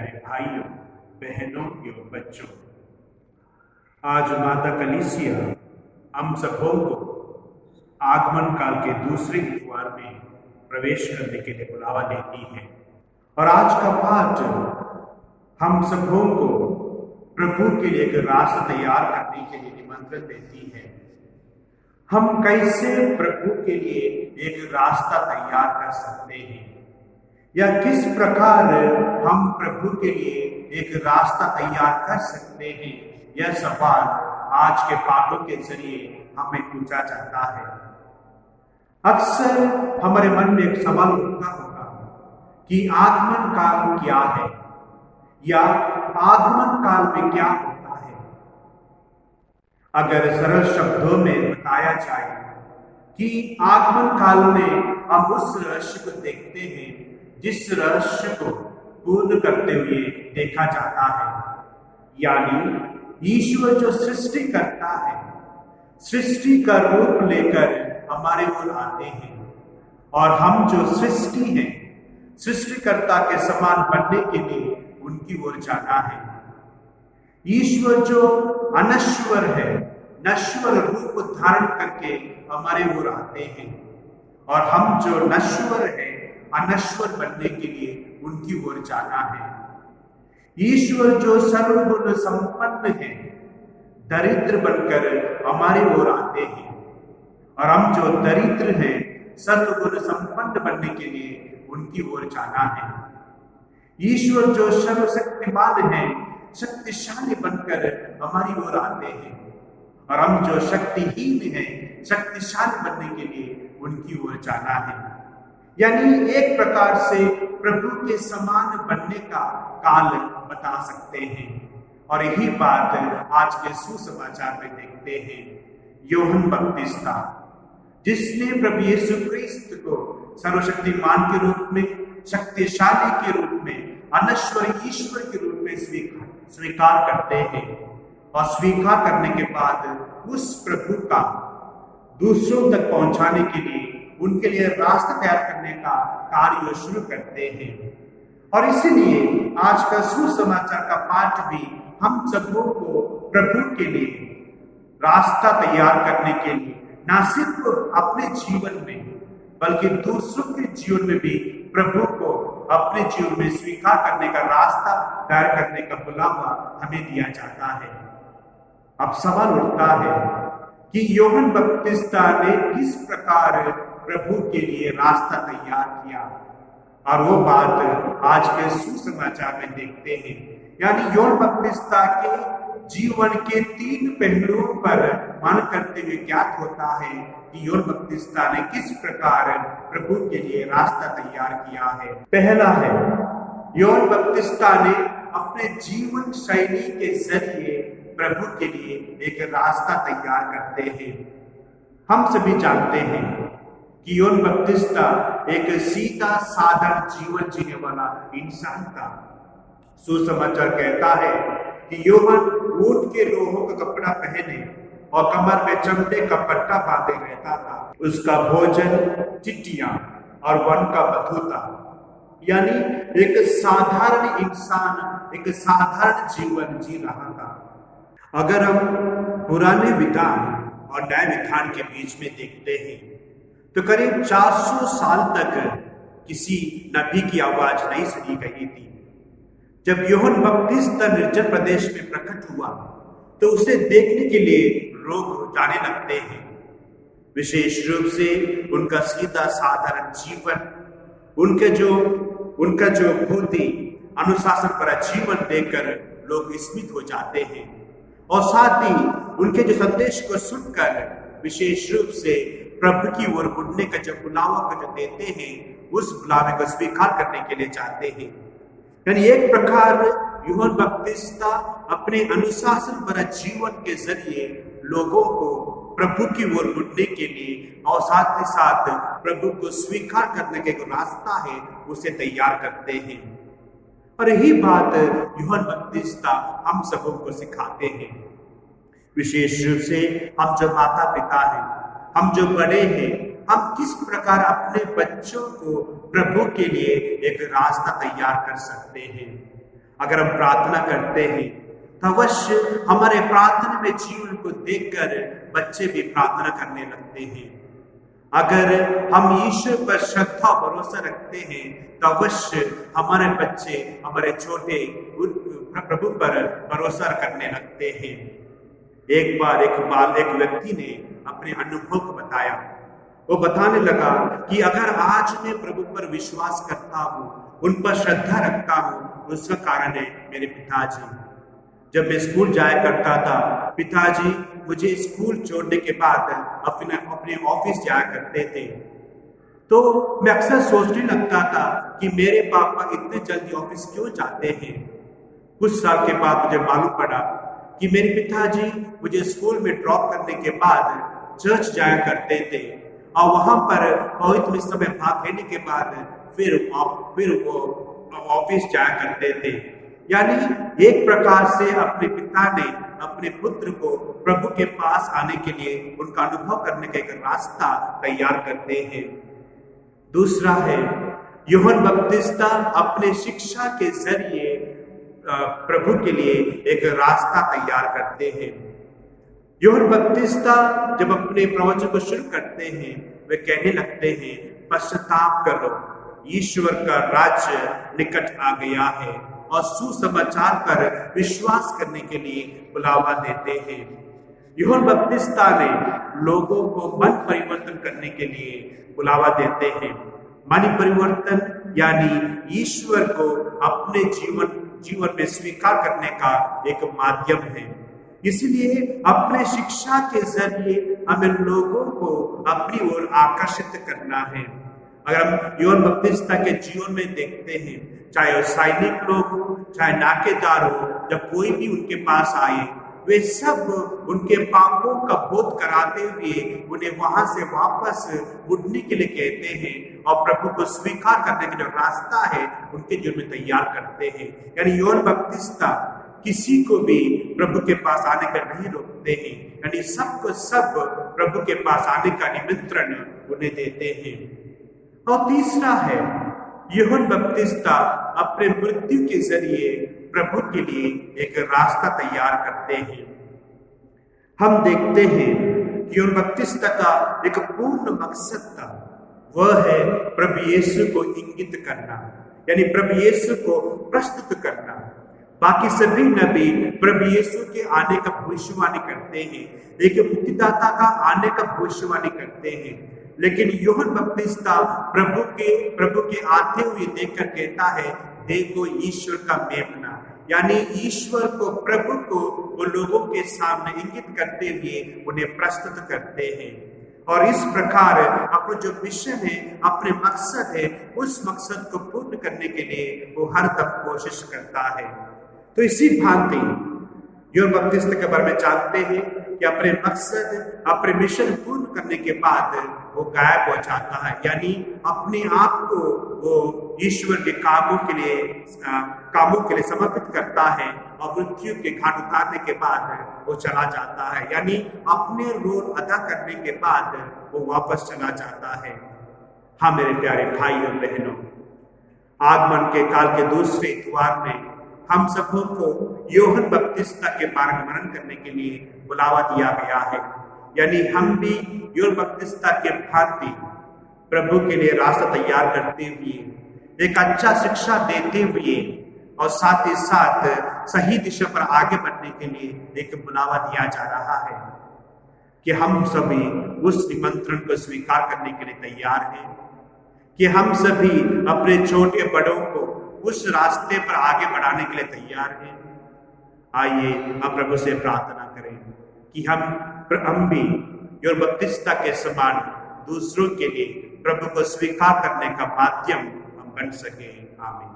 प्यारे भाइयों, बहनों एवं बच्चों, आज माता कलीसिया हम सबों को आगमन काल के दूसरे द्वार में प्रवेश करने के लिए बुलावा देती है। और आज का पाठ हम सबों को प्रभु के लिए एक रास्ता तैयार करने के लिए निमंत्रण देती है। हम कैसे प्रभु के लिए एक रास्ता तैयार कर सकते हैं, या किस प्रकार हम प्रभु के लिए एक रास्ता तैयार कर सकते हैं, यह सवाल आज के पाठों के जरिए हमें पूछा जाता है। अक्सर हमारे मन में एक सवाल उठता होगा कि आगमन काल क्या है, या आगमन काल में क्या होता है। अगर सरल शब्दों में बताया जाए कि आगमन काल में हम उस रहस्य को देखते हैं जिस रहस्य को पूर्ण करते हुए देखा जाता है, यानी ईश्वर जो सृष्टि करता है, सृष्टि का रूप लेकर हमारे ओर आते हैं, और हम जो सृष्टि हैं, सृष्टिकर्ता के समान बनने के लिए उनकी ओर जाना है। ईश्वर जो अनश्वर है, नश्वर रूप धारण करके हमारे ओर आते हैं, और हम जो नश्वर है, अनश्वर बनने के लिए उनकी ओर जाना है। ईश्वर जो सर्वगुण संपन्न है, दरिद्र बनकर हमारी ओर आते हैं, और हम जो दरिद्र हैं, सर्वगुण संपन्न बनने के लिए उनकी ओर जाना है। ईश्वर जो सर्वशक्तिमान है, शक्तिशाली बनकर हमारी ओर आते हैं, और हम जो शक्तिहीन हैं, शक्तिशाली बनने के लिए उनकी ओर जाना है। यानी एक प्रकार से प्रभु के समान बनने का काल बता सकते हैं। और यही बात आज के सुसमाचार में देखते हैं। यूहन्ना बपतिस्ता, जिसने प्रभु यीशु क्रिस्त को सर्वशक्तिमान के रूप में, शक्तिशाली के रूप में, अनश्वर ईश्वर के रूप में स्वीकार करते हैं, और स्वीकार करने के बाद उस प्रभु का दूसरों तक पहुंचाने के लिए, उनके लिए रास्ता तैयार करने का कार्य शुरू करते हैं। और इसीलिए आज का सुसमाचार का पाठ भी हम सबों को प्रभु के लिए रास्ता तैयार करने के लिए, न सिर्फ अपने जीवन में बल्कि दूसरों के जीवन में भी प्रभु को अपने जीवन में स्वीकार करने का रास्ता तैयार करने का बुलावा हमें दिया जाता है। अब सवाल उठता है कि यूहन्ना बपतिस्ता ने किस प्रकार प्रभु के लिए रास्ता तैयार किया, और वो बात आज के सुसमाचार में देखते हैं। यानी यूहन्ना बपतिस्ता के जीवन के 3 पहलुओं पर मन करते हुए ज्ञात होता है कि यूहन्ना बपतिस्ता ने किस प्रकार प्रभु के लिए रास्ता तैयार किया है। पहला है, यूहन्ना बपतिस्ता ने अपने जीवन शैली के जरिए प्रभु के लिए एक रास्ता तैयार करते हैं। हम सभी जानते हैं कि यूहन्ना बपतिस्ता एक सीधा साधारण जीवन जीने वाला इंसान था। सुसमाचार कहता है कि यूहन्ना ऊंट के लोहों का कपड़ा पहने और कमर में चमड़े का पट्टा बांधे रहता था। उसका भोजन चिट्टियां और वन का मधु था। यानी एक साधारण इंसान एक साधारण जीवन जी रहा था। अगर हम पुराने विधान और नए विधान के बीच में देखते हैं तो करीब 400 साल तक किसी नबी की आवाज नहीं सुनी गई थी। जब यूहन्ना बपतिस्ता निर्जन प्रदेश में प्रकट हुआ तो उसे देखने के लिए लोग जाने लगते हैं। विशेष रूप से उनका सीधा साधारण जीवन, उनका जो बहुत ही अनुशासन भरा जीवन देखकर लोग विस्मित हो जाते हैं, और साथ ही उनके जो संदेश को सुनकर विशेष रूप से प्रभु की ओर मुड़ने का जो बुलावा को जो देते हैं, उस बुलावे को स्वीकार करने के लिए चाहते हैं। यानी एक प्रकार यूहन्ना बपतिस्ता अपने अनुशासन भरा जीवन के जरिए लोगों को प्रभु की ओर मुड़ने के लिए और साथ ही साथ प्रभु को स्वीकार करने का जो रास्ता है उसे तैयार करते हैं। और यही बात यूहन्ना बपतिस्ता हम सबों को सिखाते हैं। विशेष रूप से हम जो माता पिता हैं, हम जो बड़े हैं, हम किस प्रकार अपने बच्चों को प्रभु के लिए एक रास्ता तैयार कर सकते हैं। अगर हम प्रार्थना करते हैं तो अवश्य हमारे प्रार्थना में जीवन को देखकर बच्चे भी प्रार्थना करने लगते हैं। अगर हम ईश्वर पर श्रद्धा और भरोसा रखते हैं तो अवश्य हमारे बच्चे हमारे छोटे प्रभु पर भरोसा करने लगते हैं। एक बार एक व्यक्ति ने अपने अनुभव को बताया। वो बताने लगा कि अगर आज मैं प्रभु पर विश्वास करता हूँ, उन पर श्रद्धा रखता हूँ, उसका कारण है मेरे पिताजी। जब मैं स्कूल जाया करता था, पिताजी मुझे स्कूल छोड़ने के बाद अपने ऑफिस जाया करते थे। तो मैं अक्सर सोचने लगता था कि मेरे पापा इतने जल्दी ऑफिस क्यों जाते हैं। कुछ साल के बाद मुझे मालूम पड़ा कि मेरे पिताजी मुझे स्कूल में ड्रॉप करने के बाद चर्च जाया करते थे और वहां पर पवित्र समय भाग लेने के बाद फिर वो ऑफिस जाया करते थे। यानी एक प्रकार से अपने पिता ने अपने पुत्र को प्रभु के पास आने के लिए उनका अनुभव करने का एक रास्ता तैयार करते हैं। दूसरा है यूहन्ना बपतिस्ता अपने शिक्षा के जरिए प्रभु के लिए एक रास्ता तैयार करते हैं। यूहन्ना बपतिस्ता जब अपने प्रवचन को शुरू करते हैं, वे कहने लगते हैं, पश्चाताप करो, ईश्वर का राज्य निकट आ गया है, और सुसमाचार पर विश्वास करने के लिए बुलावा देते हैं। यूहन्ना बपतिस्ता ने लोगों को मन परिवर्तन करने के लिए बुलावा देते हैं। मन परिवर्तन यानी ईश्वर को अपने जीवन में स्वीकार करने का एक माध्यम है। इसलिए अपने शिक्षा के जरिए हमें लोगों को अपनी ओर आकर्षित करना है। अगर हम यूहन्ना बपतिस्ता के जीवन में देखते हैं, चाहे वो सैनिक लोग हो, चाहे नाकेदार हो, जब कोई भी उनके पास आए, वे सब उनके पापों का बोध कराते हुए उन्हें वहां से वापस उठने के लिए कहते हैं और प्रभु को स्वीकार करने का जो रास्ता है उनके जीवन में तैयार करते हैं। यानी यूहन्ना बपतिस्ता किसी को भी प्रभु के पास आने का नहीं रोकते हैं, यानी सबको सब प्रभु के पास आने का निमंत्रण उन्हें देते हैं। और तीसरा है यूहन्ना बपतिस्ता अपने मृत्यु के जरिए प्रभु के लिए एक रास्ता तैयार करते हैं। हम देखते हैं कि यूहन्ना बपतिस्ता का एक पूर्ण मकसद था, वह है प्रभु यीशु को इंगित करना, यानी प्रभु यीशु को प्रस्तुत करना। बाकी सभी नबी प्रभु यीशु के आने का भविष्यवाणी करते हैं, एक मुक्तिदाता का आने का भविष्यवाणी करते हैं, लेकिन यूहन्ना बपतिस्ता प्रभु के आते हुए देखकर कहता है, देखो ईश्वर का मेमना, यानी ईश्वर को, प्रभु को वो लोगों के सामने इंगित करते हुए उन्हें प्रस्तुत करते हैं। और इस प्रकार अपना जो मिशन है, अपने मकसद है, उस मकसद को पूर्ण करने के लिए वो हर दम कोशिश करता है। तो इसी भांति यूहन्ना बपतिस्ता के बारे में जानते हैं कि अपने मकसद, अपने मिशन पूर्ण करने के बाद वो गायब हो जाता है, यानी अपने आप को वो ईश्वर के कामों के लिए समर्पित करता है और मृत्यु के घाट उतारने के बाद वो चला जाता है, यानी अपने रोल अदा करने के बाद वो वापस चला जाता है। हाँ मेरे प्यारे भाई और बहनों, आगमन के काल के दूसरे इतवार में हम सबों को यूहन्ना बपतिस्ता के बारे में मनन करने के लिए बुलावा दिया गया है, यानी हम भी यूहन्ना बपतिस्ता के भांति प्रभु के लिए रास्ता तैयार करते हुए, एक अच्छा शिक्षा देते हुए और साथ ही साथ सही दिशा पर आगे बढ़ने के लिए एक बुलावा दिया जा रहा है कि हम सभी उस निमंत्रण को स्वीकार करने के लिए तैयार हैं, कि हम सभी अपने छोटे बड़ों को उस रास्ते पर आगे बढ़ाने के लिए तैयार हैं। आइए हम प्रभु से प्रार्थना करें कि हम भी यूहन्ना बपतिस्ता के समान दूसरों के लिए प्रभु को स्वीकार करने का माध्यम हम बन सके। आमीन।